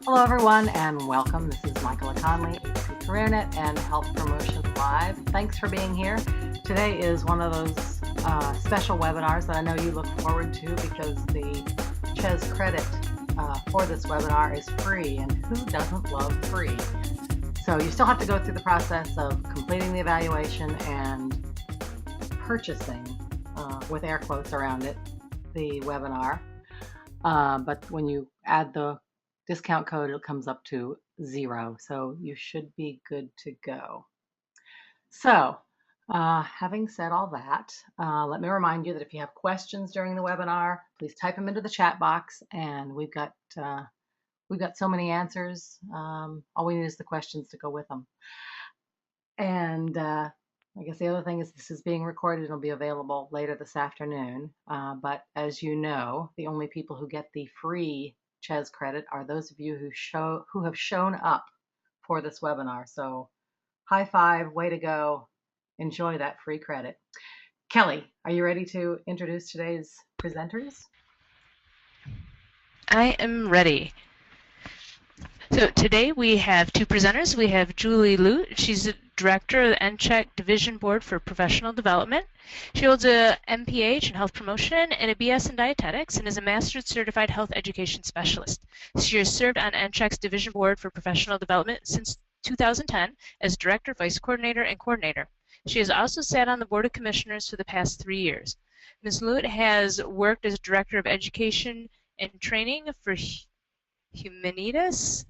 Hello everyone and welcome. This is Michaela Conley, AP CareerNet and Health Promotion Live. Thanks for being here. Today is one of those special webinars that I know you look forward to because the CHES credit for this webinar is free, and who doesn't love free? So you still have to go through the process of completing the evaluation and purchasing, with air quotes around it, the webinar. But when you add the discount code, it comes up to 0, so you should be good to go. So having said all that, let me remind you that if you have questions during the webinar, please type them into the chat box, and we've got so many answers. All we need is the questions to go with them. And I guess the other thing is this is being recorded. It'll be available later this afternoon, but as you know, the only people who get the free CHES credit are those of you who have shown up for this webinar. So high five, way to go. Enjoy that free credit. Kelly, are you ready to introduce today's presenters? I am ready. So today we have two presenters. We have Julie Lute. She's the Director of the MCHES Division Board for Professional Development. She holds a MPH in Health Promotion and a BS in Dietetics and is a Master's Certified Health Education Specialist. She has served on MCHES Division Board for Professional Development since 2010 as Director, Vice Coordinator, and Coordinator. She has also sat on the Board of Commissioners for the past 3 years. Ms. Lute has worked as Director of Education and Training for Humanitas,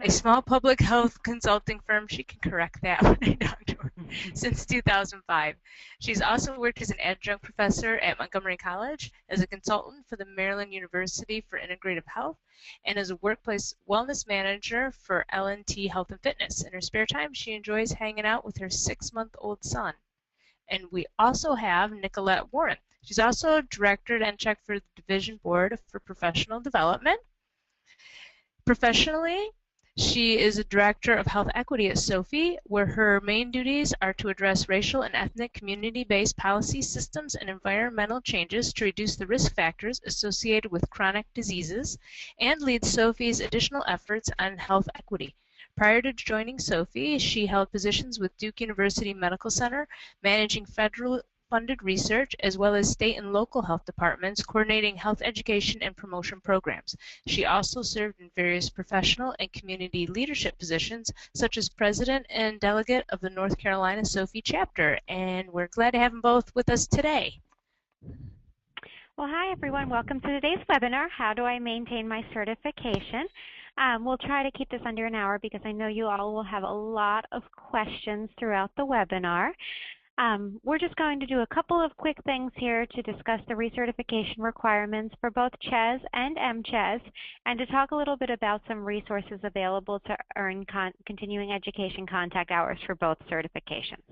a small public health consulting firm. She can correct that when I talk to her. Since 2005. She's also worked as an adjunct professor at Montgomery College, as a consultant for the Maryland University for Integrative Health, and as a workplace wellness manager for L&T Health and Fitness. In her spare time, she enjoys hanging out with her 6-month-old son. And we also have Nicolette Warren. She's also Director at MCHES for the Division Board for Professional Development. Professionally, she is a Director of Health Equity at SOFI, where her main duties are to address racial and ethnic community-based policy systems and environmental changes to reduce the risk factors associated with chronic diseases, and lead SOFI's additional efforts on health equity. Prior to joining SOFI, she held positions with Duke University Medical Center, managing federal funded research, as well as state and local health departments coordinating health education and promotion programs. She also served in various professional and community leadership positions, such as president and delegate of the North Carolina SOFI chapter, and we're glad to have them both with us today. Well, hi everyone. Welcome to today's webinar, How Do I Maintain My Certification? We'll try to keep this under an hour because I know you all will have a lot of questions throughout the webinar. We're just going to do a couple of quick things here to discuss the recertification requirements for both CHES and MCHES, and to talk a little bit about some resources available to earn continuing education contact hours for both certifications.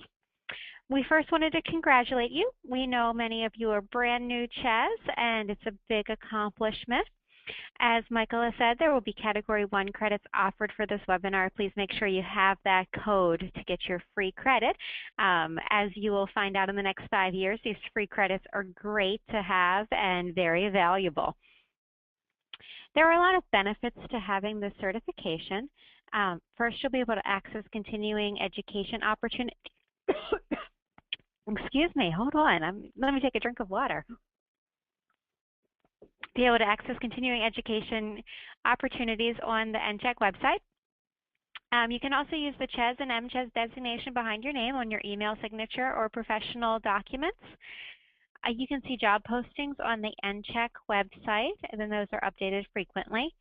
We first wanted to congratulate you. We know many of you are brand new CHES, and it's a big accomplishment. As Michaela said, there will be Category 1 credits offered for this webinar. Please make sure you have that code to get your free credit. As you will find out in the next 5 years, these free credits are great to have and very valuable. There are a lot of benefits to having this certification. First, you'll be able to access continuing education opportunities. Excuse me, hold on. Let me take a drink of water. Be able to access continuing education opportunities on the MCHES website. You can also use the CHES and MCHES designation behind your name on your email signature or professional documents. You can see job postings on the MCHES website, and then those are updated frequently.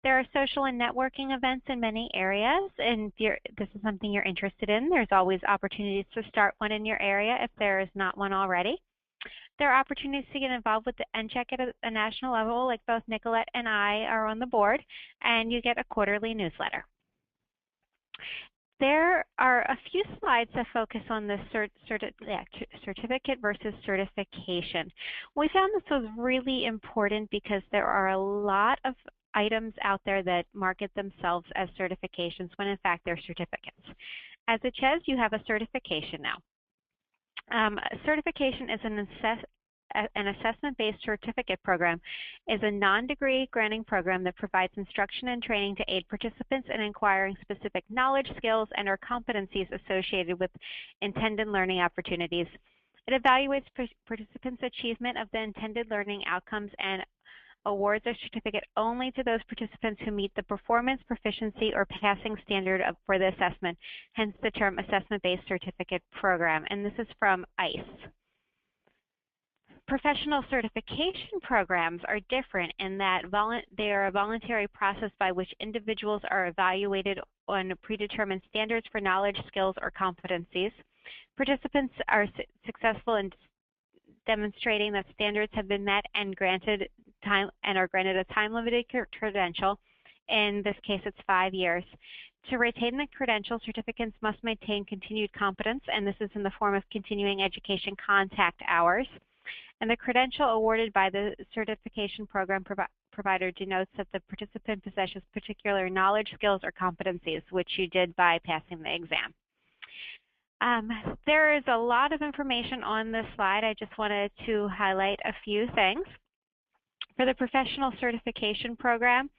There are social and networking events in many areas, and if this is something you're interested in, there's always opportunities to start one in your area if there is not one already. There are opportunities to get involved with the MCHES at a national level, like both Nicolette and I are on the board, and you get a quarterly newsletter. There are a few slides that focus on the certificate versus certification. We found this was really important because there are a lot of items out there that market themselves as certifications when in fact they're certificates. As a CHES, you have a certification now. Certification is an assessment-based certificate program is a non-degree granting program that provides instruction and training to aid participants in acquiring specific knowledge, skills, and or competencies associated with intended learning opportunities. It evaluates participants' achievement of the intended learning outcomes and awards a certificate only to those participants who meet the performance, proficiency, or passing standard for the assessment, hence the term assessment-based certificate program, and this is from ICE. Professional certification programs are different in that they are a voluntary process by which individuals are evaluated on predetermined standards for knowledge, skills, or competencies. Participants are successful in demonstrating that standards have been met and are granted a time-limited credential. In this case, it's 5 years. To retain the credential, certificates must maintain continued competence, and this is in the form of continuing education contact hours. And the credential awarded by the certification program provider denotes that the participant possesses particular knowledge, skills, or competencies, which you did by passing the exam. There is a lot of information on this slide. I just wanted to highlight a few things. For the professional certification program,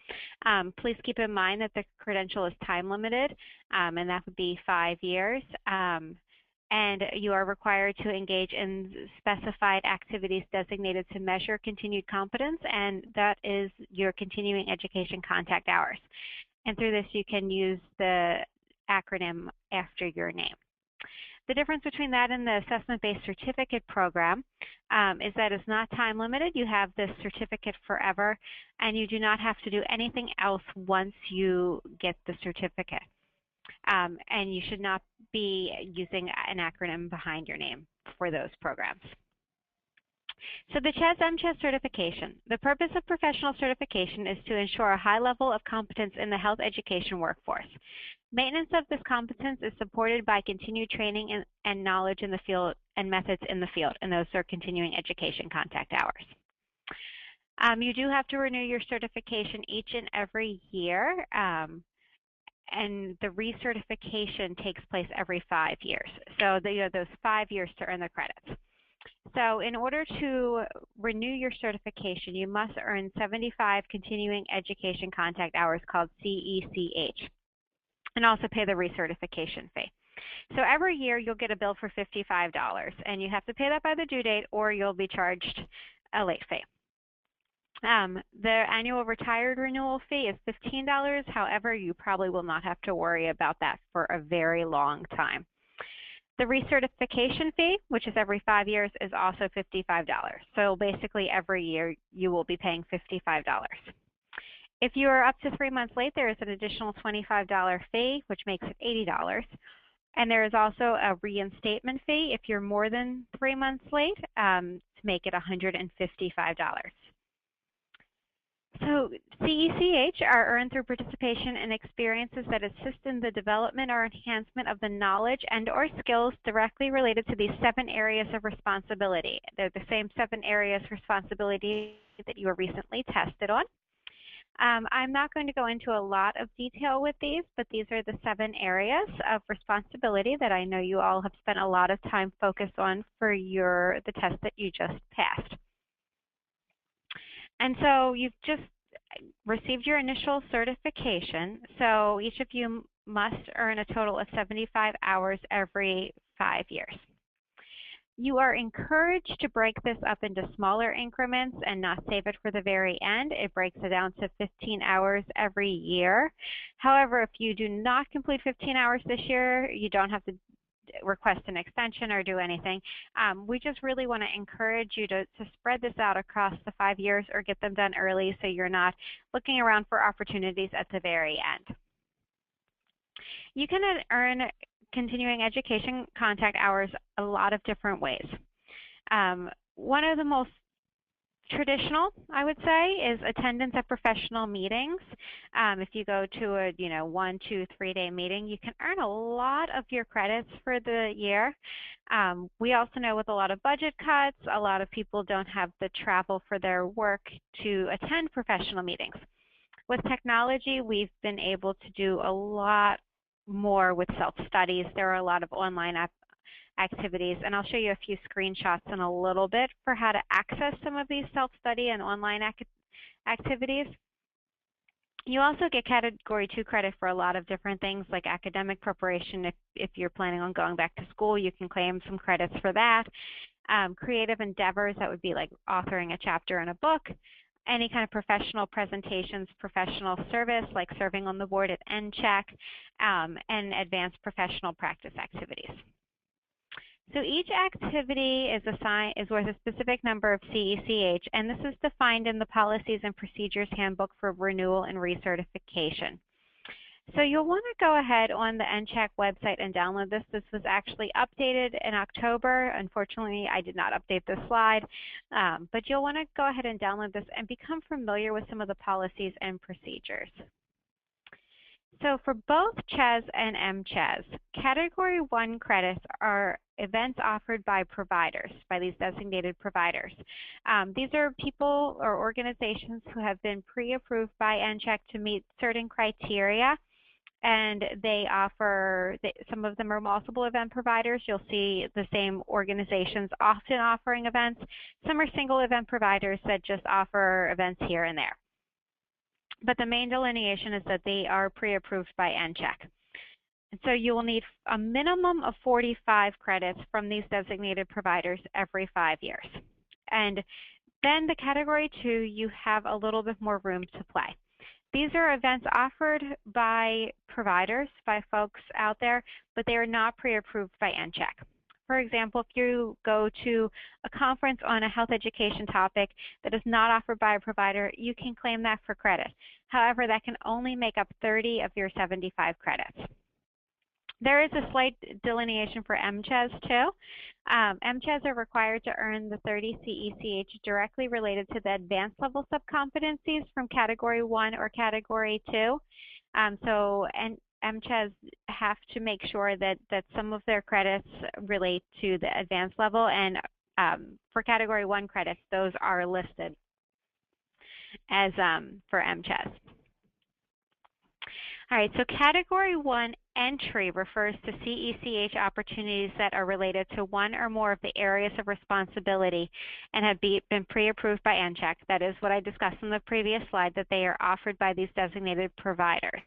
please keep in mind that the credential is time limited, and that would be 5 years. And you are required to engage in specified activities designated to measure continued competence, and that is your continuing education contact hours. And through this, you can use the acronym after your name. The difference between that and the assessment-based certificate program is that it's not time limited. You have this certificate forever, and you do not have to do anything else once you get the certificate. And you should not be using an acronym behind your name for those programs. So the CHES MCHES certification. The purpose of professional certification is to ensure a high level of competence in the health education workforce. Maintenance of this competence is supported by continued training and knowledge in the field and methods in the field, and those are continuing education contact hours. You do have to renew your certification each and every year, and the recertification takes place every 5 years. So those 5 years to earn the credits. So in order to renew your certification, you must earn 75 continuing education contact hours called CECH, and also pay the recertification fee. So every year you'll get a bill for $55, and you have to pay that by the due date or you'll be charged a late fee. The annual retired renewal fee is $15. However, you probably will not have to worry about that for a very long time. The recertification fee, which is every 5 years, is also $55. So basically every year you will be paying $55. If you are up to 3 months late, there is an additional $25 fee, which makes it $80. And there is also a reinstatement fee if you're more than 3 months late, to make it $155. So CECH are earned through participation in experiences that assist in the development or enhancement of the knowledge and or skills directly related to these 7 areas of responsibility. They're the same 7 areas of responsibility that you were recently tested on. I'm not going to go into a lot of detail with these, but these are the 7 areas of responsibility that I know you all have spent a lot of time focused on for the test that you just passed. And so you've just received your initial certification, so each of you must earn a total of 75 hours every 5 years. You are encouraged to break this up into smaller increments and not save it for the very end. It breaks it down to 15 hours every year. However, if you do not complete 15 hours this year, you don't have to request an extension or do anything. We just really want to encourage you to spread this out across the 5 years or get them done early so you're not looking around for opportunities at the very end. You can earn continuing education contact hours a lot of different ways. One of the most traditional, I would say, is attendance at professional meetings. If you go to a 1, 2, 3-day meeting, you can earn a lot of your credits for the year. We also know with a lot of budget cuts, a lot of people don't have the travel for their work to attend professional meetings. With technology, we've been able to do a lot more with self-studies. There are a lot of online activities, and I'll show you a few screenshots in a little bit for how to access some of these self-study and online activities. You also get Category 2 credit for a lot of different things like academic preparation. If you're planning on going back to school, you can claim some credits for that. Creative endeavors, that would be like authoring a chapter in a book. Any kind of professional presentations, professional service like serving on the board at MCHES, and advanced professional practice activities. So each activity is worth a specific number of CECH, and this is defined in the Policies and Procedures Handbook for Renewal and Recertification. So you'll want to go ahead on the MCHES website and download this. This was actually updated in October. Unfortunately, I did not update this slide, but you'll want to go ahead and download this and become familiar with some of the policies and procedures. So for both CHES and MCHES, Category 1 credits are events offered by providers, by these designated providers. These are people or organizations who have been pre-approved by NCHEC to meet certain criteria, and they offer, some of them are multiple event providers. You'll see the same organizations often offering events. Some are single event providers that just offer events here and there. But the main delineation is that they are pre-approved by NCHEC. And so you will need a minimum of 45 credits from these designated providers every 5 years. And then the Category 2, you have a little bit more room to play. These are events offered by providers, by folks out there, but they are not pre-approved by NCHEC. For example, if you go to a conference on a health education topic that is not offered by a provider, you can claim that for credit. However, that can only make up 30 of your 75 credits. There is a slight delineation for MCHES too. MCHES are required to earn the 30 CECH directly related to the advanced level subcompetencies from Category 1 or Category 2. And MCHES have to make sure that some of their credits relate to the advanced level, and for Category 1 credits, those are listed as for MCHES. All right, so Category 1 entry refers to CECH opportunities that are related to one or more of the areas of responsibility and have been pre-approved by NCHEC. That is what I discussed in the previous slide, that they are offered by these designated providers.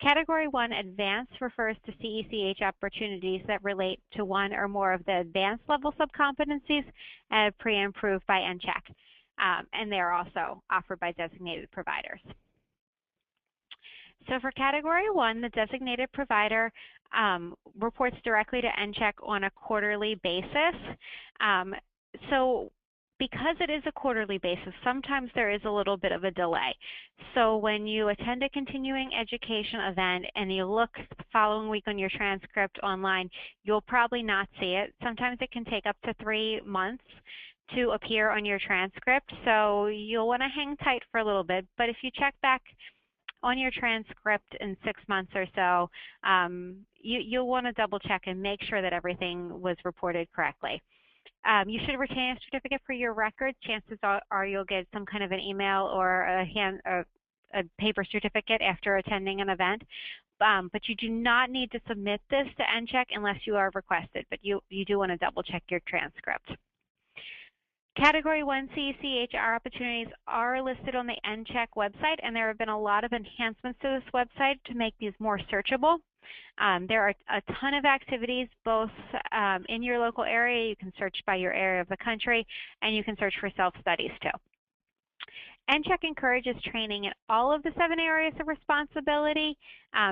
Category 1 advanced refers to CECH opportunities that relate to one or more of the advanced level subcompetencies and pre-approved by NCHEC. And they are also offered by designated providers. So for Category 1, the designated provider reports directly to NCHEC on a quarterly basis. So because it is a quarterly basis, sometimes there is a little bit of a delay. So when you attend a continuing education event and you look the following week on your transcript online, you'll probably not see it. Sometimes it can take up to 3 months to appear on your transcript. So you'll want to hang tight for a little bit. But if you check back on your transcript in 6 months or so, you'll want to double check and make sure that everything was reported correctly. You should retain a certificate for your records. Chances are you'll get some kind of an email or a paper certificate after attending an event. But you do not need to submit this to NCHEC unless you are requested, but you do want to double check your transcript. Category 1 CECHR opportunities are listed on the NCHEC website, and there have been a lot of enhancements to this website to make these more searchable. There are a ton of activities both in your local area. You can search by your area of the country, and you can search for self-studies too. NCHEC encourages training in all of the 7 areas of responsibility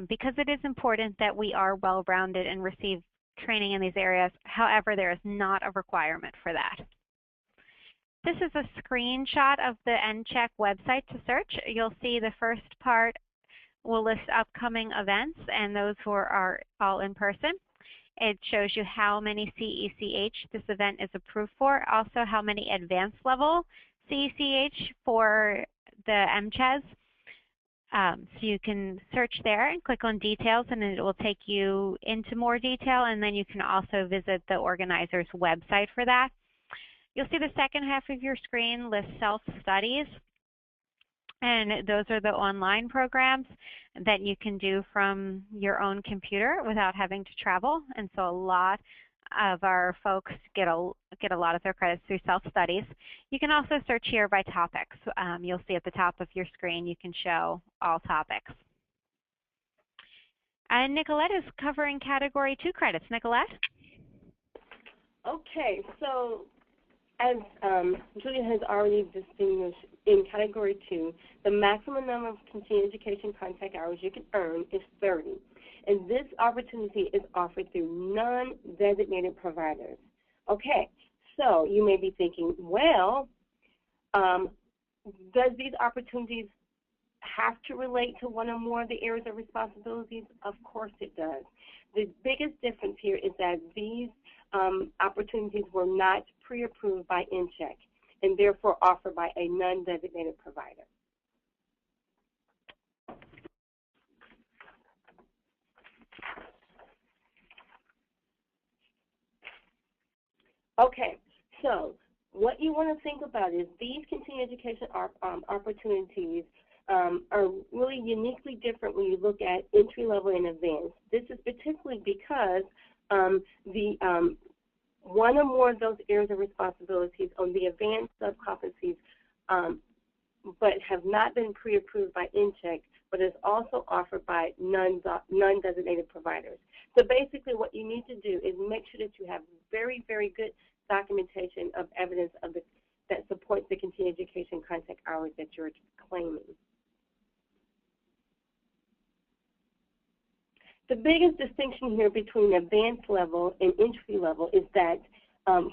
because it is important that we are well-rounded and receive training in these areas. However, there is not a requirement for that. This is a screenshot of the MCHES website to search. You'll see the first part will list upcoming events, and those are all in person. It shows you how many CECH this event is approved for, also how many advanced level CECH for the MCHES. So you can search there and click on details, and it will take you into more detail, and then you can also visit the organizer's website for that. You'll see the second half of your screen lists self-studies, and those are the online programs that you can do from your own computer without having to travel. And so a lot of our folks get a lot of their credits through self-studies. You can also search here by topics. You'll see at the top of your screen you can show all topics. And Nicolette is covering Category 2 credits. Nicolette? Okay, so as Julia has already distinguished, in Category 2, the maximum number of continuing education contact hours you can earn is 30. And this opportunity is offered through non-designated providers. Okay, so you may be thinking, well, does these opportunities have to relate to one or more of the areas of responsibilities? Of course it does. The biggest difference here is that these opportunities were not pre-approved by MCHES and therefore offered by a non-designated provider. Okay, so what you want to think about is these continuing education opportunities are really uniquely different when you look at entry-level and advanced. This is particularly because one or more of those areas of responsibilities on the advanced sub-competencies but have not been pre-approved by MCHES, but is also offered by non-designated providers. So basically what you need to do is make sure that you have very, very good documentation of evidence of that supports the continuing education contact hours that you're claiming. The biggest distinction here between advanced level and entry level is that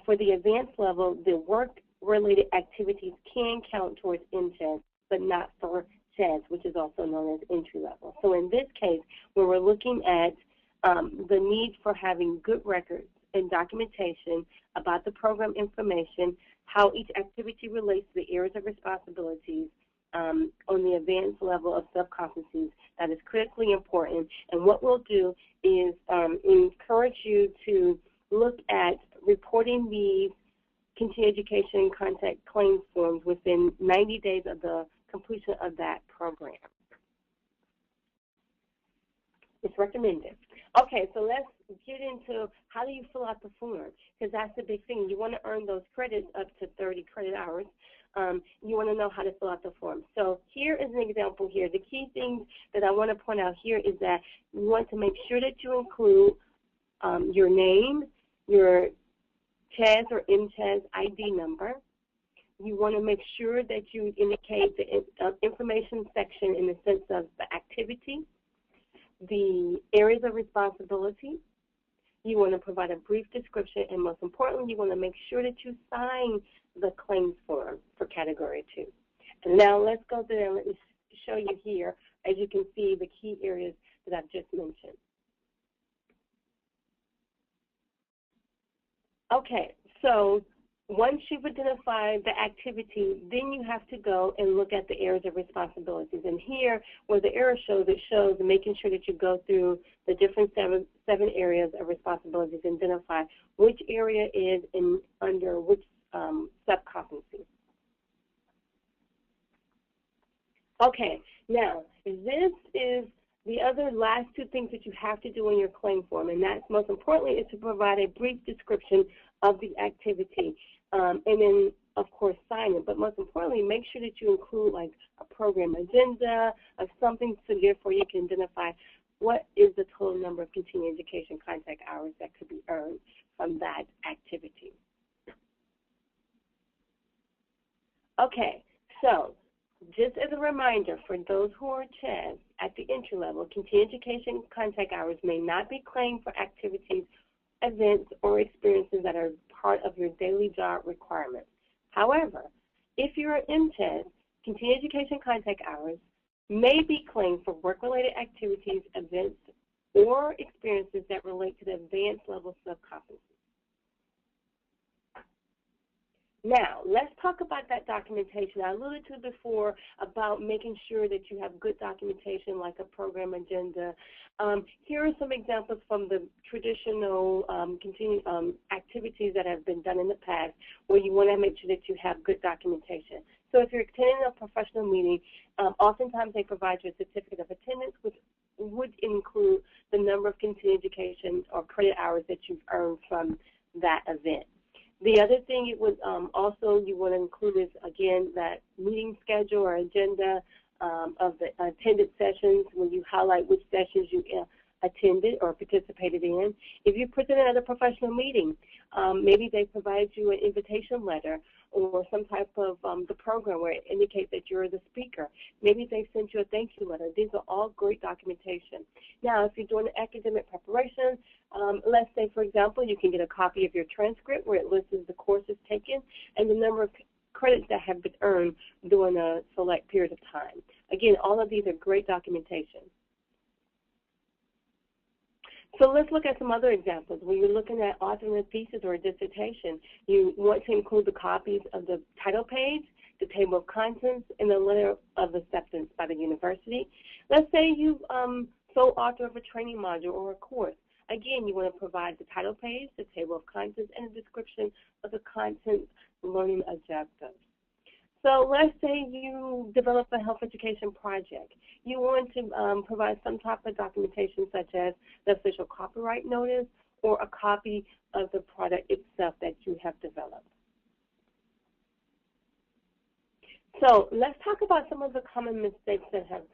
for the advanced level, the work-related activities can count towards MCHES, but not for CHES, which is also known as entry level. So in this case, when we're looking at the need for having good records and documentation about the program information, how each activity relates to the areas of responsibilities, on the advanced level of sub-competencies, that is critically important. And what we'll do is encourage you to look at reporting these continuing education contact claim forms within 90 days of the completion of that program. It's recommended. Okay, so let's get into how do you fill out the form, because that's the big thing. You want to earn those credits up to 30 credit hours. You want to know how to fill out the form. So here is an example here. The key things that I want to point out here is that you want to make sure that you include your name, your CHES or MCHES ID number. You want to make sure that you indicate the information section in the sense of the activity, the areas of responsibility. You want to provide a brief description, and most importantly, you want to make sure that you sign the claims form for Category 2. And now let's go there and let me show you here, as you can see, the key areas that I've just mentioned. Okay, so once you've identified the activity, then you have to go and look at the areas of responsibilities. And here, where the arrow shows, it shows making sure that you go through the different seven areas of responsibilities and identify which area is under which sub-competency. Okay, now this is the other last two things that you have to do in your claim form, and that's most importantly is to provide a brief description of the activity, and then of course sign it. But most importantly, make sure that you include like a program agenda or something so therefore you can identify what is the total number of continuing education contact hours that could be earned from that activity. Okay, so just as a reminder, for those who are CHES at the entry level, continuing education contact hours may not be claimed for activities events, or experiences that are part of your daily job requirements. However, if you're an MCHES, continuing education contact hours may be claimed for work-related activities, events, or experiences that relate to the advanced levels of competency. Now, let's talk about that documentation. I alluded to before about making sure that you have good documentation like a program agenda. Here are some examples from the traditional activities that have been done in the past where you want to make sure that you have good documentation. So if you're attending a professional meeting, oftentimes they provide you a certificate of attendance, which would include the number of continuing education or credit hours that you've earned from that event. The other thing you would you want to include is, again, that meeting schedule or agenda of the attended sessions when you highlight which sessions you attended or participated in. If you presented at a professional meeting, maybe they provide you an invitation letter or some type of the program where it indicates that you're the speaker. Maybe they sent you a thank you letter. These are all great documentation. Now, if you're doing academic preparation, let's say, for example, you can get a copy of your transcript where it lists the courses taken and the number of credits that have been earned during a select period of time. Again, all of these are great documentation. So let's look at some other examples. When you're looking at authoring a thesis or a dissertation, you want to include the copies of the title page, the table of contents, and the letter of acceptance by the university. Let's say you sole author of a training module or a course. Again, you want to provide the title page, the table of contents, and a description of the content learning objectives. So let's say you develop a health education project. You want to provide some type of documentation such as the official copyright notice or a copy of the product itself that you have developed. So let's talk about some of the common mistakes that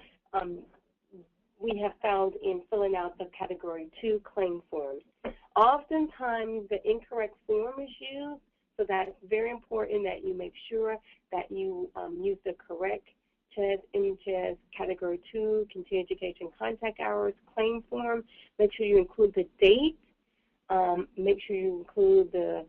we have found in filling out the Category 2 claim forms. Oftentimes, the incorrect form is used, so that's very important that you make sure that you use the correct CHES, MCHES, Category 2, Continuing Education Contact Hours claim form. Make sure you include the date. Make sure you include the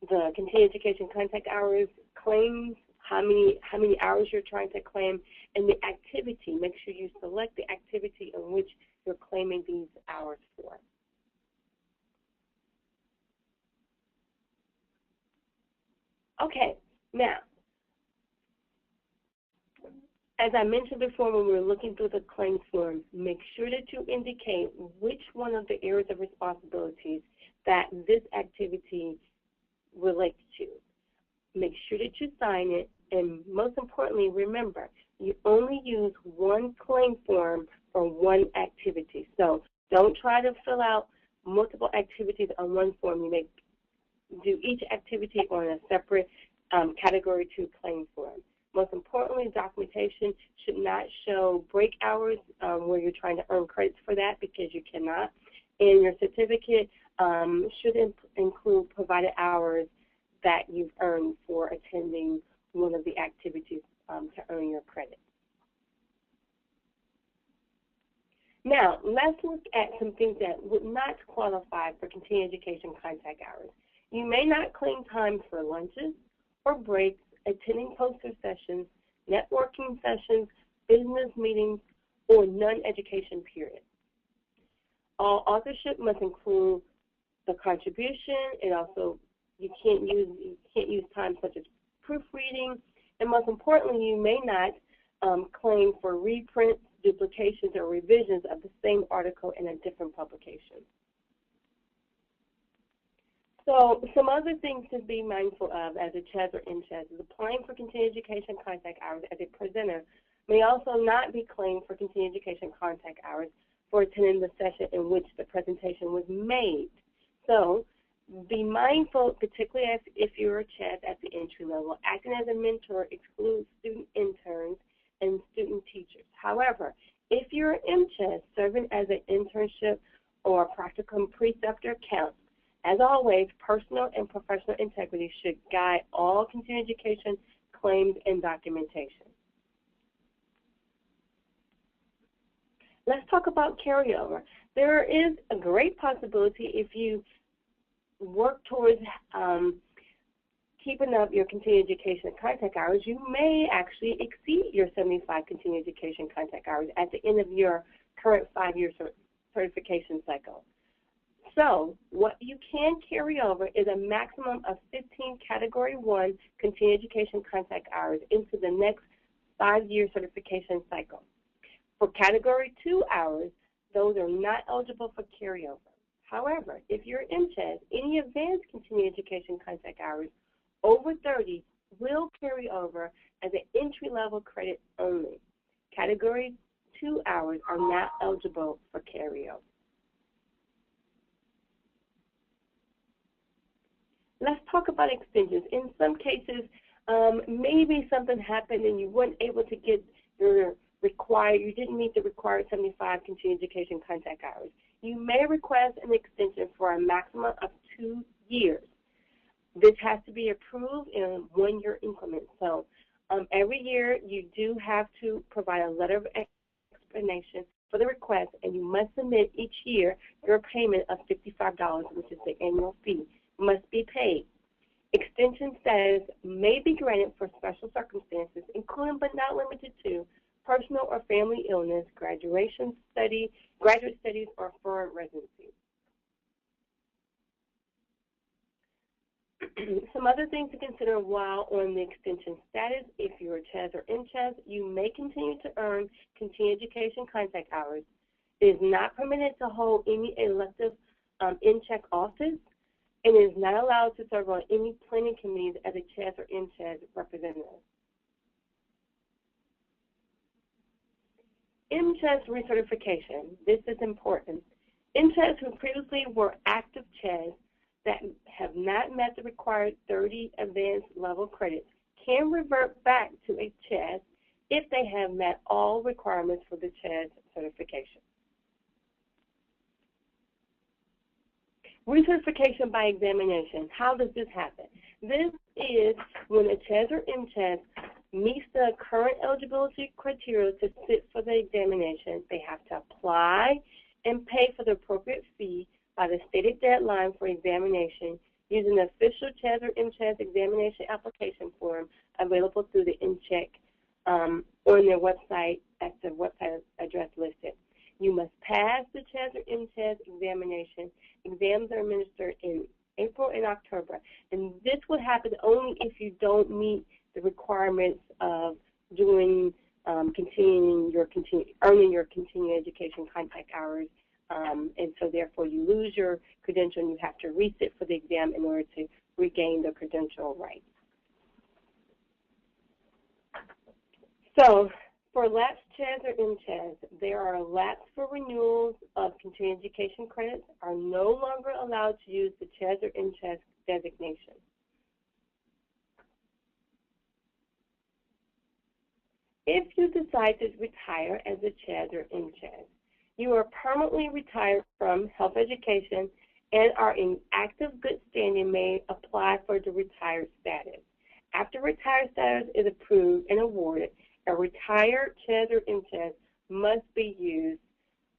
Continuing Education Contact Hours claims, how many hours you're trying to claim, and the activity. Make sure you select the activity in which you're claiming these hours for. Okay, now, as I mentioned before when we were looking through the claims form, make sure that you indicate which one of the areas of responsibilities that this activity relates to. Make sure that you sign it, and most importantly, remember, you only use one claim form for one activity. So don't try to fill out multiple activities on one form. You may do each activity on a separate Category 2 claim form. Most importantly, documentation should not show break hours where you're trying to earn credits for that, because you cannot. And your certificate should include provided hours that you've earned for attending one of the activities to earn your credit. Now, let's look at some things that would not qualify for continuing education contact hours. You may not claim time for lunches or breaks, attending poster sessions, networking sessions, business meetings, or non-education period. All authorship must include the contribution, and also you can't use time such as proofreading, and most importantly, you may not claim for reprints, duplications, or revisions of the same article in a different publication. So some other things to be mindful of as a CHES or MCHES is applying for continuing education contact hours as a presenter may also not be claimed for continuing education contact hours for attending the session in which the presentation was made. So be mindful, particularly if you're a CHES at the entry level. Acting as a mentor excludes student interns and student teachers. However, if you're an MCHES, serving as an internship or practicum preceptor counts. As always, personal and professional integrity should guide all continuing education claims and documentation. Let's talk about carryover. There is a great possibility if you work towards keeping up your continuing education contact hours, you may actually exceed your 75 continuing education contact hours at the end of your current 5-year certification cycle. So what you can carry over is a maximum of 15 Category 1 continuing education contact hours into the next 5-year certification cycle. For Category 2 hours, those are not eligible for carryover. However, if you're MCHES, any advanced continuing education contact hours over 30 will carry over as an entry-level credit only. Category 2 hours are not eligible for carryover. Let's talk about extensions. In some cases, maybe something happened and you weren't able to get your you didn't meet the required 75 continuing education contact hours. You may request an extension for a maximum of 2 years. This has to be approved in 1-year increments. So every year you do have to provide a letter of explanation for the request, and you must submit each year your payment of $55, which is the annual fee, must be paid. Extension status may be granted for special circumstances, including but not limited to personal or family illness, graduate studies, or foreign residency. Some other things to consider while on the extension status: if you're a CHES or MCHES, you may continue to earn continuing education contact hours. It is not permitted to hold any elective in-check office, and is not allowed to serve on any planning committees as a CHES or MCHES representative. MCHES recertification. This is important. MCHES who previously were active CHES that have not met the required 30 advanced level credits can revert back to a CHES if they have met all requirements for the CHES certification. Recertification by examination. How does this happen? This is when a CHES or MCHES meets the current eligibility criteria to sit for the examination. They have to apply and pay for the appropriate fee by the stated deadline for examination using the official CHES or MCHES examination application form available through the MCHEC on their website at the website address listed. You must pass the CHES or MCHES examination. Exams are administered in April and October, and this would happen only if you don't meet the requirements of doing earning your continuing education contact hours, and so therefore you lose your credential and you have to resit for the exam in order to regain the credential rights. So for lapsed CHES or MCHES, there are lapse for renewals of continuing education credits are no longer allowed to use the CHES or MCHES designation. If you decide to retire as a CHES or MCHES, you are permanently retired from health education and are in active good standing may apply for the retired status. After retired status is approved and awarded, a retired CHES or MCHES must be used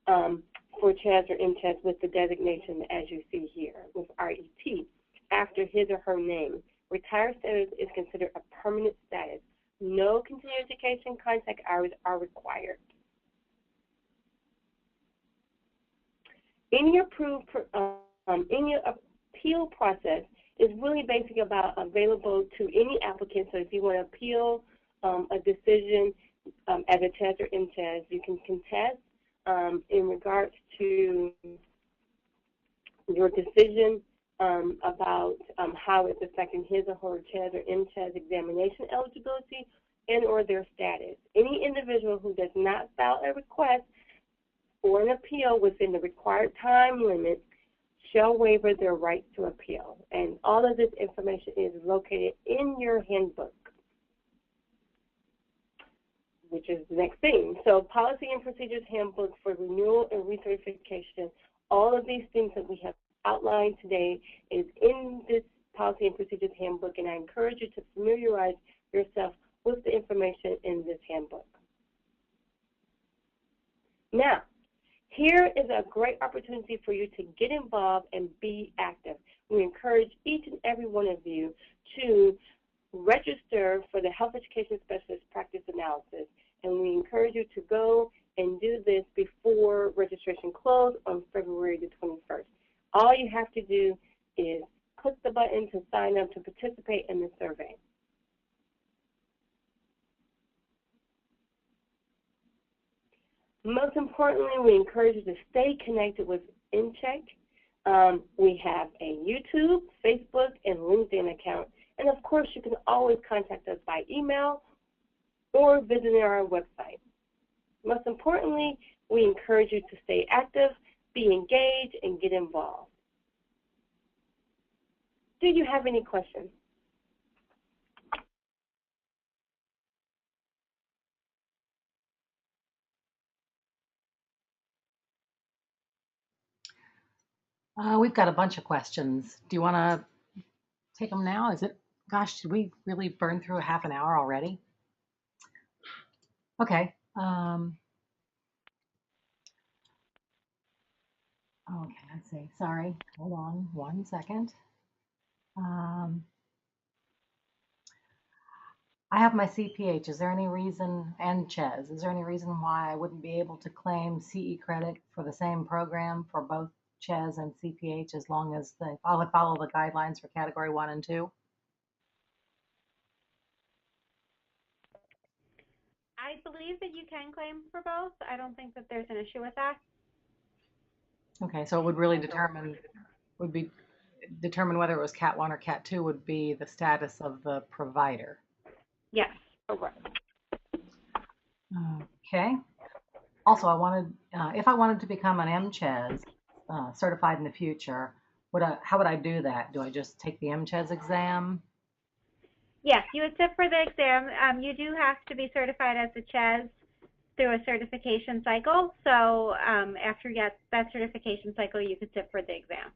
for CHES or MCHES with the designation as you see here, with RET, after his or her name. Retired status is considered a permanent status. No continuing education contact hours are required. Any appeal process is really basically available to any applicant. So if you want to appeal a decision as a CHES or MCHES, you can contest in regards to your decision about how it's affecting his or her CHES or MCHES examination eligibility and or their status. Any individual who does not file a request for an appeal within the required time limit shall waiver their right to appeal. And all of this information is located in your handbook, which is the next thing. So Policy and Procedures Handbook for renewal and recertification. All of these things that we have outlined today is in this Policy and Procedures Handbook, and I encourage you to familiarize yourself with the information in this handbook. Now, Here is a great opportunity for you to get involved and be active. We encourage each and every one of you to register for the Health Education Specialist Practice Analysis, and we encourage you to go and do this before registration closes on February the 21st. All you have to do is click the button to sign up to participate in the survey. Most importantly, we encourage you to stay connected with MCHES. We have a YouTube, Facebook, and LinkedIn account. And of course, you can always contact us by email or visit our website. Most importantly, we encourage you to stay active, be engaged, and get involved. Do you have any questions? We've got a bunch of questions. Do you want to take them now? Gosh, did we really burn through a half an hour already? Okay. Okay, let's see. Sorry. Hold on 1 second. I have my CPH. Is there any reason, and CHES, is there any reason why I wouldn't be able to claim CE credit for the same program for both CHES and CPH as long as I follow the guidelines for Category 1 and 2? I believe that you can claim for both. I don't think that there's an issue with that. Okay, so it would really determine whether it was Cat 1 or Cat 2 would be the status of the provider. Yes. Correct. Okay. Also, if I wanted to become an MCHES certified in the future, how would I do that? Do I just take the MCHES exam? Yes, you would sit for the exam. You do have to be certified as a CHES through a certification cycle. So after you get that certification cycle, you could sit for the exam.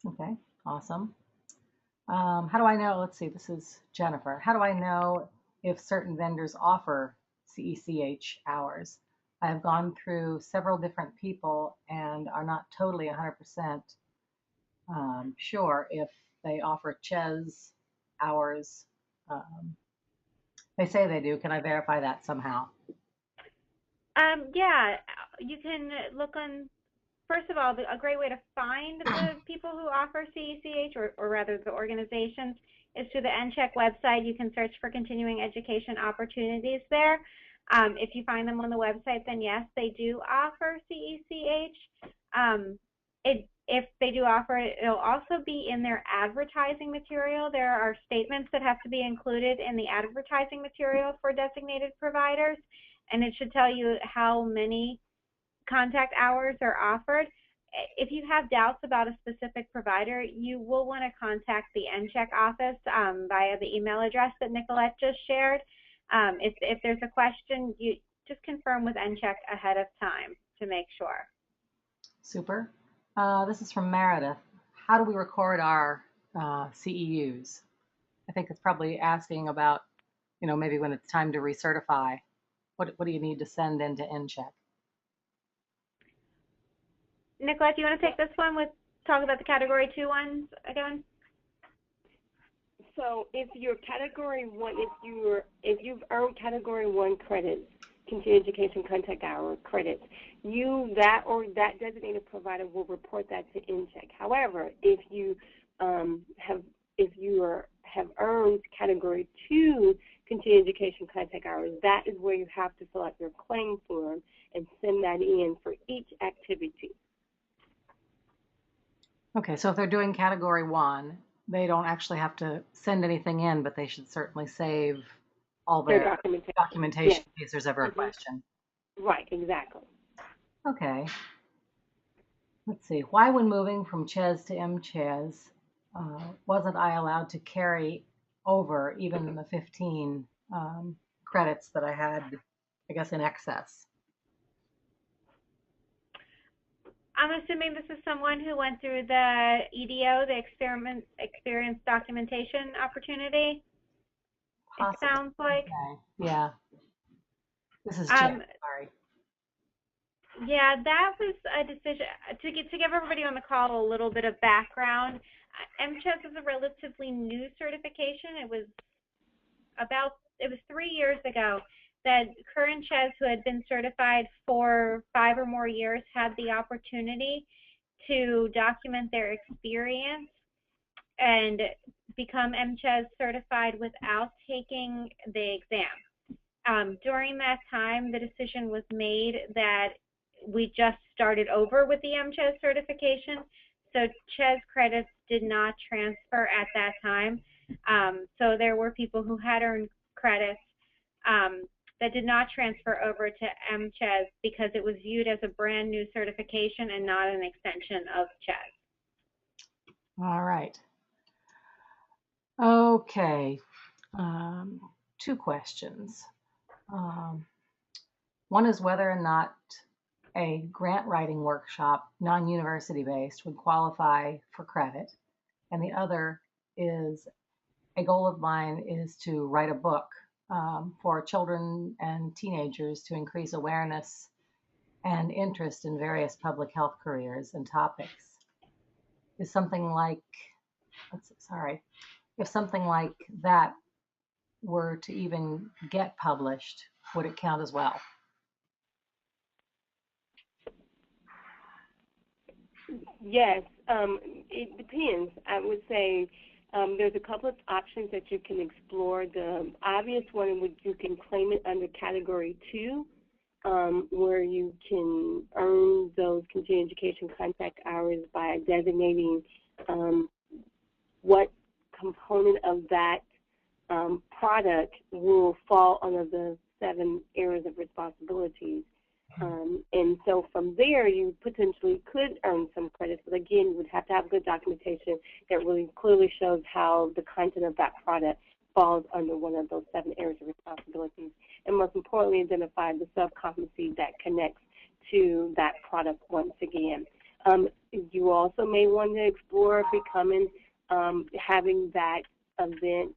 Okay, awesome. How do I know? Let's see, this is Jennifer. How do I know if certain vendors offer CECH hours? I have gone through several different people and are not totally 100% sure if they offer CHES hours. They say they do. Can I verify that somehow? Yeah, you can look on, first of all, a great way to find the people who offer CECH, or rather the organizations, is through the NCHEC website. You can search for continuing education opportunities there. If you find them on the website, then yes, they do offer CECH. If they do offer it, it'll also be in their advertising material. There are statements that have to be included in the advertising material for designated providers, and it should tell you how many contact hours are offered. If you have doubts about a specific provider, you will want to contact the NCHEC office via the email address that Nicolette just shared. If there's a question, you just confirm with NCHEC ahead of time to make sure. Super. This is from Meredith. How do we record our CEUs? I think it's probably asking about, maybe when it's time to recertify. What do you need to send into NCHEC? Nicolette, do you want to take this one talk about the Category 2 ones again? So if you're Category 1, if you've earned Category 1 credits, continuing education contact hour credits, that designated provider will report that to NCHEC. However, if you have earned Category 2 continuing education contact hours, that is where you have to fill out your claim form and send that in for each activity. Okay, so if they're doing Category 1, they don't actually have to send anything in, but they should certainly save all their documentation in case there's ever a question. Right, exactly. Okay. Let's see. Why, when moving from CHES to MCHES, wasn't I allowed to carry over even the 15 credits that I had, I guess, in excess? I'm assuming this is someone who went through the EDO, the experience documentation opportunity. Possibly. It sounds like. Okay. Yeah. This is Jen. Sorry. Yeah, that was a decision to give everybody on the call a little bit of background. MCHES is a relatively new certification. It was 3 years ago that current CHES who had been certified for 5 or more years had the opportunity to document their experience and become MCHES certified without taking the exam. During that time, the decision was made that we just started over with the MCHES certification, so CHES credits did not transfer at that time. So there were people who had earned credits that did not transfer over to MCHES because it was viewed as a brand new certification and not an extension of CHES. All right. Okay. 2 questions. One is whether or not a grant writing workshop, non-university based, would qualify for credit. And the other is a goal of mine is to write a book for children and teenagers to increase awareness and interest in various public health careers and topics. Is something like, if something like that were to even get published, would it count as well? Yes, it depends. I would say there's a couple of options that you can explore. The obvious one would you can claim it under Category 2, where you can earn those continuing education contact hours by designating what component of that product will fall under the 7 areas of responsibilities. And so from there, you potentially could earn some credits, but again, you would have to have good documentation that really clearly shows how the content of that product falls under one of those 7 areas of responsibilities, and most importantly, identify the sub-competency that connects to that product once again. You also may want to explore becoming, having that event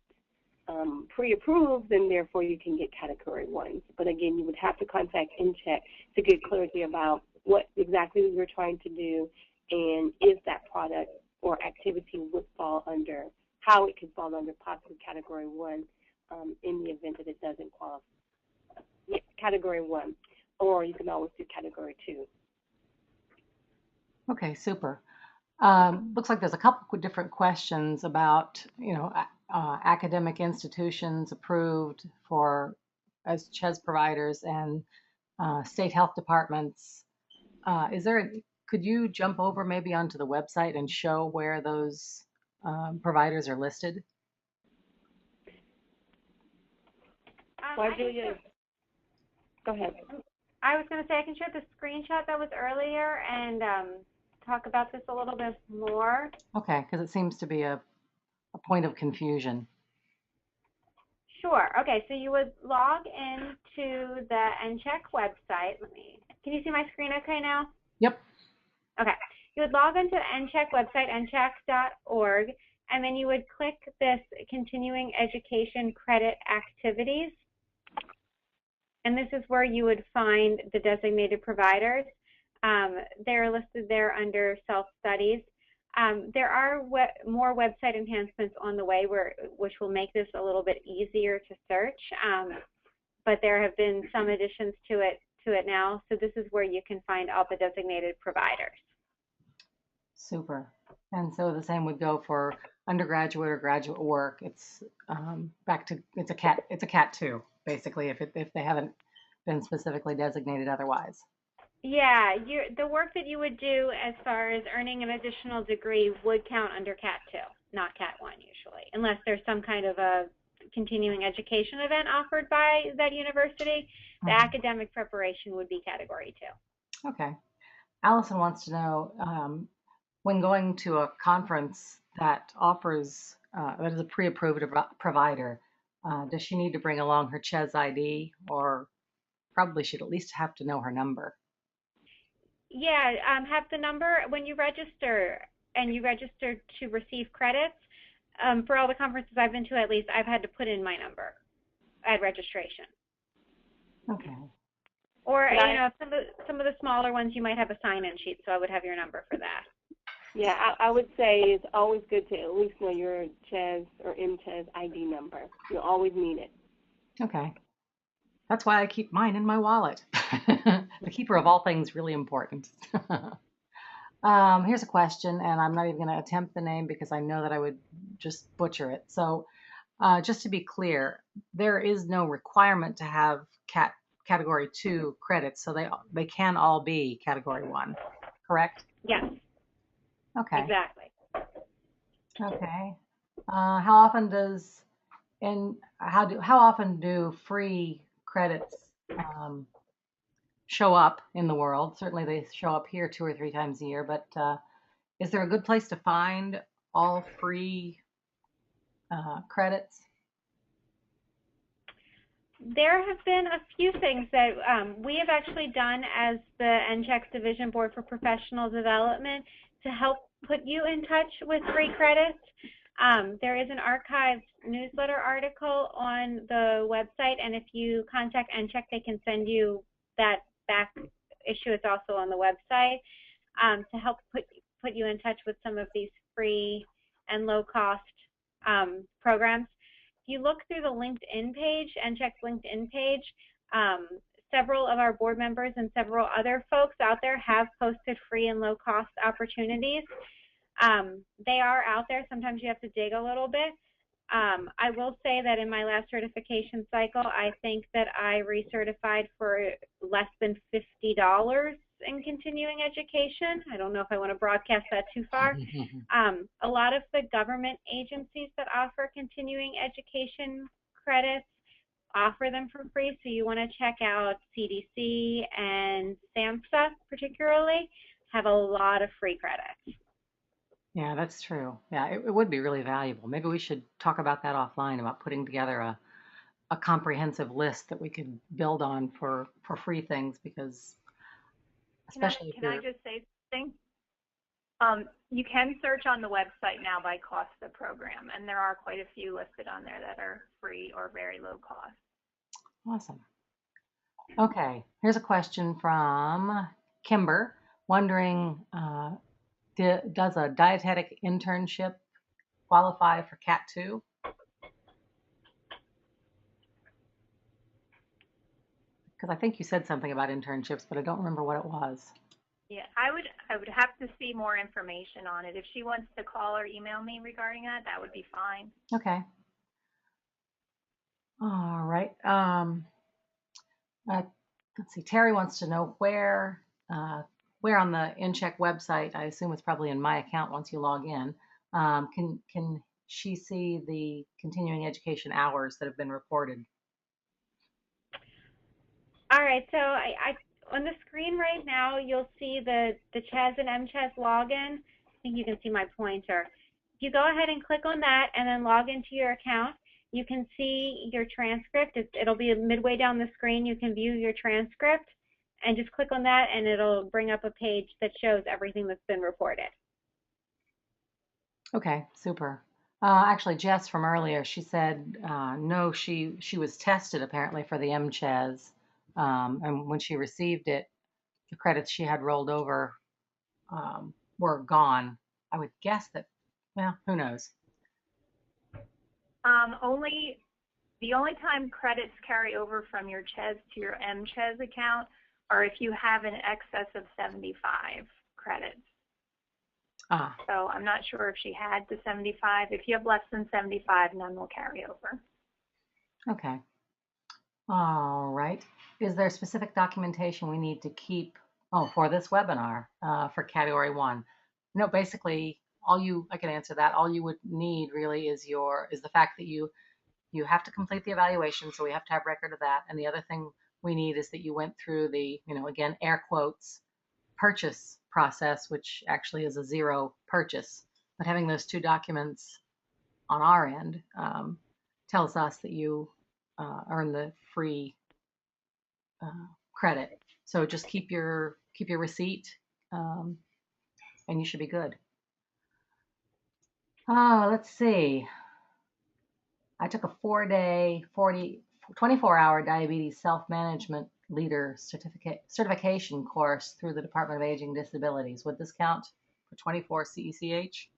pre-approved, and therefore you can get Category 1. But again, you would have to contact MCHES to get clarity about what exactly you're trying to do and if that product or activity would fall under, how it could fall under possibly Category 1 in the event that it doesn't qualify. Yeah, Category 1, or you can always do Category 2. Okay, super. Looks like there's a couple of different questions about, academic institutions approved for as CHES providers and state health departments. Could you jump over maybe onto the website and show where those providers are listed? Why, Julia? Go ahead. I was going to say I can share the screenshot that was earlier and talk about this a little bit more. Okay, because it seems to be a point of confusion. Sure. Okay, so you would log into the NCHEC website. Can you see my screen okay now? Yep. Okay. You would log into the NCHEC website, nchec.org, and then you would click this Continuing Education Credit Activities. And this is where you would find the designated providers. They're listed there under self-studies. There are more website enhancements on the way which will make this a little bit easier to search, but there have been some additions to it now. So this is where you can find all the designated providers. Super. And so the same would go for undergraduate or graduate work. It's it's a Cat 2 basically if they haven't been specifically designated otherwise. Yeah, the work that you would do as far as earning an additional degree would count under Cat 2, not Cat 1 usually, unless there's some kind of a continuing education event offered by that university. The academic preparation would be Category 2. Okay. Allison wants to know, when going to a conference that offers, that is a pre-approved provider, does she need to bring along her CHES ID, or probably she'd at least have to know her number? Yeah, have the number when you register, and you register to receive credits. For all the conferences I've been to, at least, I've had to put in my number at registration. Okay. Or, But you know, some of the smaller ones, you might have a sign-in sheet, so I would have your number for that. yeah, I would say it's always good to at least know your CHES or MCHES ID number. You'll always need it. Okay. That's why I keep mine in my wallet. The keeper of all things really important. Here's a question, and I'm not even going to attempt the name because I know that I would just butcher it. So, just to be clear, there is no requirement to have Category 2 credits, so they can all be Category 1, correct? Yes, Okay. exactly. Okay. How often how often do free credits show up in the world? Certainly they show up here 2 or 3 times a year, but is there a good place to find all free credits? There have been a few things that we have actually done as the MCHES Division Board for Professional Development to help put you in touch with free credits. There is an archived newsletter article on the website, and if you contact MCHES, they can send you that back issue. It's also on the website to help put you in touch with some of these free and low-cost programs. If you look through the LinkedIn page, MCHES LinkedIn page, several of our board members and several other folks out there have posted free and low-cost opportunities. They are out there. Sometimes you have to dig a little bit. I will say that in my last certification cycle, I think that I recertified for less than $50 in continuing education. I don't know if I want to broadcast that too far. A lot of the government agencies that offer continuing education credits offer them for free, so you want to check out CDC and SAMHSA particularly, have a lot of free credits. Yeah, that's true. Yeah, it would be really valuable. Maybe we should talk about that offline, about putting together a comprehensive list that we could build on for free things, because especially Can I just say something? You can search on the website now by cost of the program, and there are quite a few listed on there that are free or very low cost. Awesome. Okay, here's a question from Kimber, wondering, does a dietetic internship qualify for Cat 2? Because I think you said something about internships, but I don't remember what it was. Yeah, I would have to see more information on it. If she wants to call or email me regarding that, that would be fine. Okay. All right. Let's see. Terry wants to know where on the InCheck website, I assume it's probably in my account once you log in, can she see the continuing education hours that have been reported? All right, so I on the screen right now, you'll see the CHES and MCHES login. I think you can see my pointer. If you go ahead and click on that and then log into your account, you can see your transcript. It'll be midway down the screen. You can view your transcript, and just click on that, and it'll bring up a page that shows everything that's been reported. Okay, super. Actually, Jess from earlier, she said no, she was tested apparently for the MCHES, and when she received it, the credits she had rolled over were gone. I would guess that, well, who knows? The only time credits carry over from your CHES to your MCHES account are if you have an excess of 75 credits. So I'm not sure if she had the 75. If you have less than 75, none will carry over. Okay. All right. Is there specific documentation we need to keep for this webinar for Category 1? No, basically, I can answer that. All you would need really is the fact that you have to complete the evaluation, so we have to have record of that. And the other thing we need is that you went through the, again, air quotes, purchase process, which actually is a zero purchase. But having those two documents on our end tells us that you earn the free credit. So just keep your receipt, and you should be good. Let's see. I took a 4-day, 24-hour diabetes self-management Leader certification course through the Department of Aging Disabilities. Would this count for 24 CECH?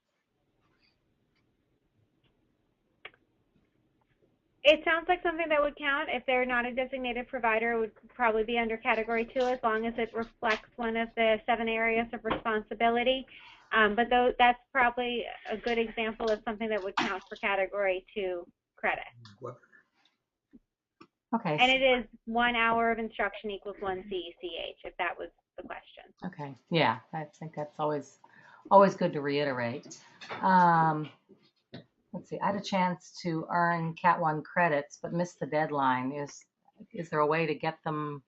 It sounds like something that would count. If they're not a designated provider, it would probably be under Category 2 as long as it reflects one of the 7 areas of responsibility. But that's probably a good example of something that would count for Category 2 credit. Okay. And it is 1 hour of instruction equals 1 CECH, if that was the question. Okay. Yeah, I think that's always good to reiterate. Let's see. I had a chance to earn Cat 1 credits, but missed the deadline. Is there a way to get them?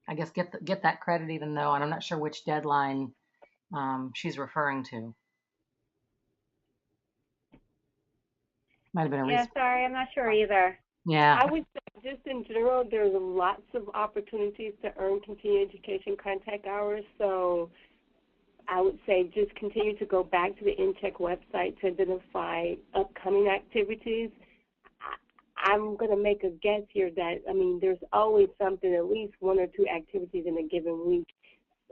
I guess get that credit, even though, and I'm not sure which deadline she's referring to. Might have been a reason. Yeah, sorry, I'm not sure either. Yeah. I would say just in general, there's lots of opportunities to earn continuing education contact hours. So I would say just continue to go back to the MCHES website to identify upcoming activities. I'm going to make a guess here that, I mean, there's always something, at least 1 or 2 activities in a given week.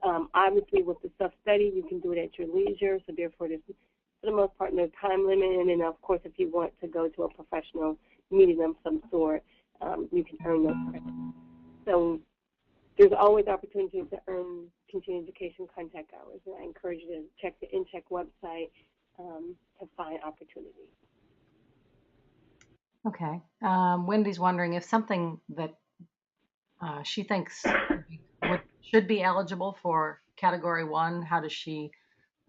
Obviously, with the self-study, you can do it at your leisure, so therefore there's, for the most part, no time limit. And then, of course, if you want to go to a professional meeting of some sort, you can earn those credits. So there's always opportunities to earn continuing education contact hours, and I encourage you to check the MCHES website to find opportunities. Okay. Wendy's wondering if something that she thinks should be eligible for Category 1, how does she,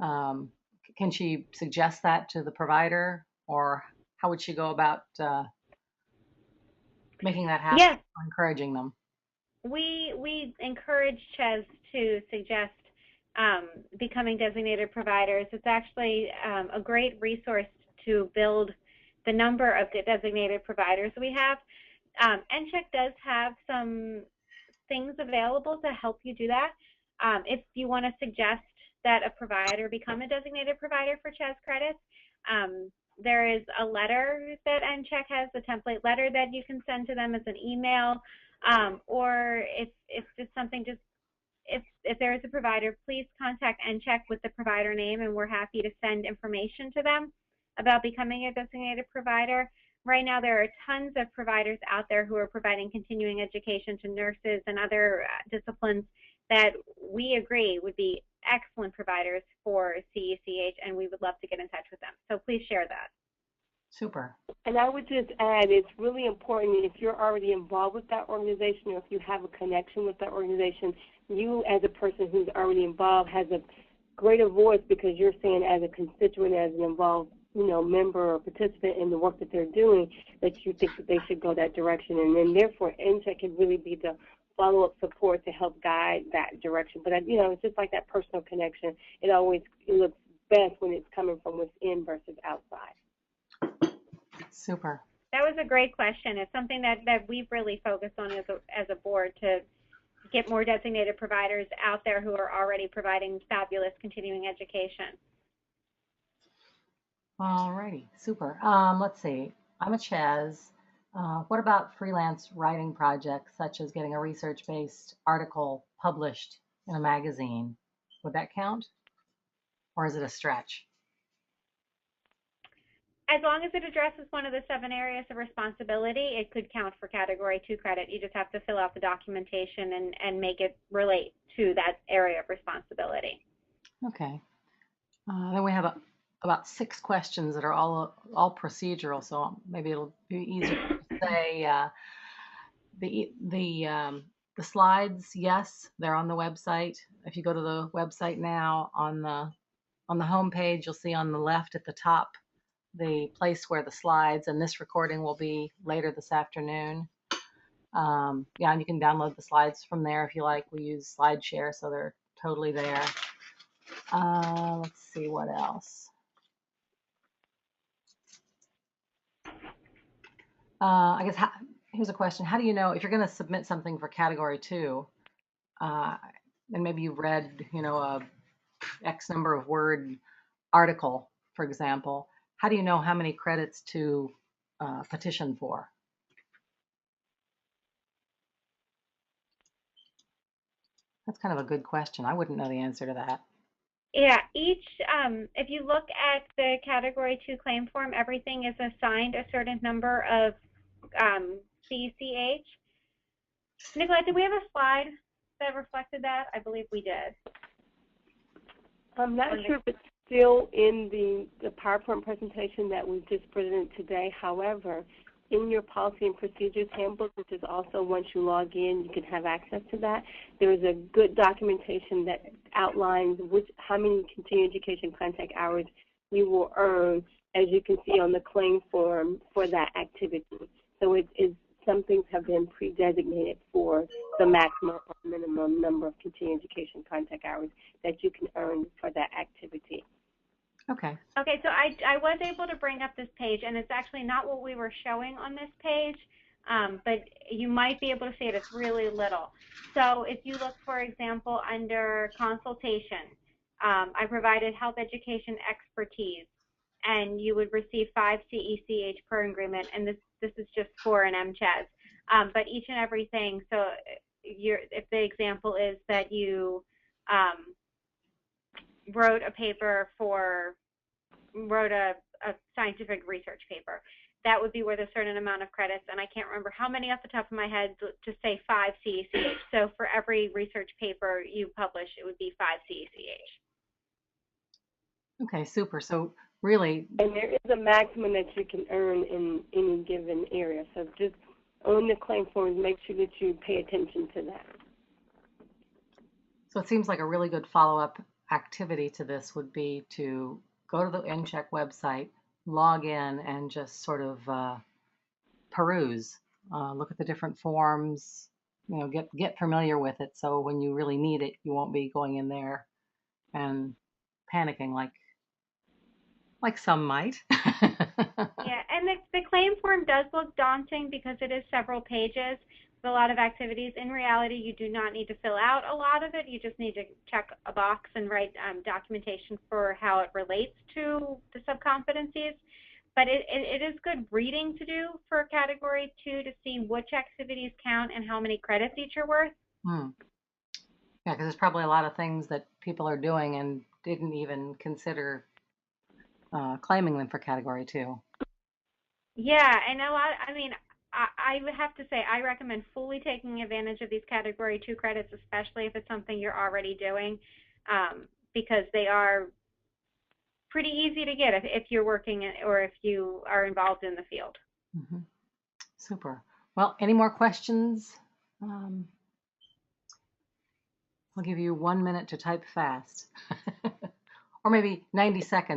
can she suggest that to the provider, or how would she go about making that happen? Yes. Or encouraging them? We encourage CHES to suggest becoming designated providers. It's actually a great resource to build the number of designated providers we have. MCHES does have some things available to help you do that. If you want to suggest that a provider become a designated provider for CHES credits, there is a letter that MCHES has, a template letter that you can send to them as an email, or if just something, just if there is a provider, please contact MCHES with the provider name, and we're happy to send information to them about becoming a designated provider. Right now, there are tons of providers out there who are providing continuing education to nurses and other disciplines that we agree would be excellent providers for CECH, and we would love to get in touch with them. So please share that. Super. And I would just add, it's really important if you're already involved with that organization, or if you have a connection with that organization, you as a person who's already involved has a greater voice, because you're saying as a constituent, as an involved member or participant in the work that they're doing, that you think that they should go that direction. And then therefore MCHES can really be the follow-up support to help guide that direction. But it's just like that personal connection. It looks best when it's coming from within versus outside. Super. That was a great question. It's something that we've really focused on as a board, to get more designated providers out there who are already providing fabulous continuing education. All righty, super. Let's see. I'm a CHES. What about freelance writing projects, such as getting a research-based article published in a magazine? Would that count, or is it a stretch? As long as it addresses one of the 7 areas of responsibility, it could count for Category 2 credit. You just have to fill out the documentation and make it relate to that area of responsibility. Okay. Then we have about 6 questions that are all procedural, so maybe it'll be easier to say. The slides, yes, they're on the website. If you go to the website now, on the home page, you'll see on the left at the top the place where the slides, and this recording will be later this afternoon. And you can download the slides from there if you like. We use SlideShare, so they're totally there. Let's see what else. I guess here's a question. How do you know if you're going to submit something for Category 2, and maybe you've read, a X number of word article, for example, how do you know how many credits to petition for? That's kind of a good question. I wouldn't know the answer to that. Yeah, if you look at the Category 2 claim form, everything is assigned a certain number of CECH. Nicolette, did we have a slide that reflected that? I believe we did. I'm not sure if it's still in the PowerPoint presentation that we just presented today. However, in your policy and procedures handbook, which is also once you log in, you can have access to that. There is a good documentation that outlines how many continuing education contact hours you will earn, as you can see on the claim form for that activity. So some things have been pre-designated for the maximum or minimum number of continuing education contact hours that you can earn for that activity. Okay. Okay, so I was able to bring up this page, and it's actually not what we were showing on this page, but you might be able to see it. It's really little. So if you look, for example, under consultation, I provided health education expertise, and you would receive 5 CECH per agreement, and this is just for an MCHES. But each and everything, so if the example is that you wrote a scientific research paper, that would be worth a certain amount of credits, and I can't remember how many off the top of my head, to say 5 CECH. So for every research paper you publish, it would be 5 CECH. Okay, super. So really, and there is a maximum that you can earn in any given area. So just on the claim forms, make sure that you pay attention to that. so it seems like a really good follow-up activity to this would be to go to the MCHES website, log in, and just sort of peruse, look at the different forms, get familiar with it, so when you really need it, you won't be going in there and panicking like some might. Yeah, and the claim form does look daunting because it is several pages with a lot of activities. In reality, you do not need to fill out a lot of it. You just need to check a box and write documentation for how it relates to the sub-competencies. But it is good reading to do for Category 2 to see which activities count and how many credits each are worth. Yeah, because there's probably a lot of things that people are doing and didn't even consider claiming them for Category 2. Yeah, and I would have to say I recommend fully taking advantage of these Category 2 credits, especially if it's something you're already doing, because they are pretty easy to get if you're working or if you are involved in the field. Mm-hmm. Super. Well, any more questions? I'll give you 1 minute to type fast, or maybe 90 seconds.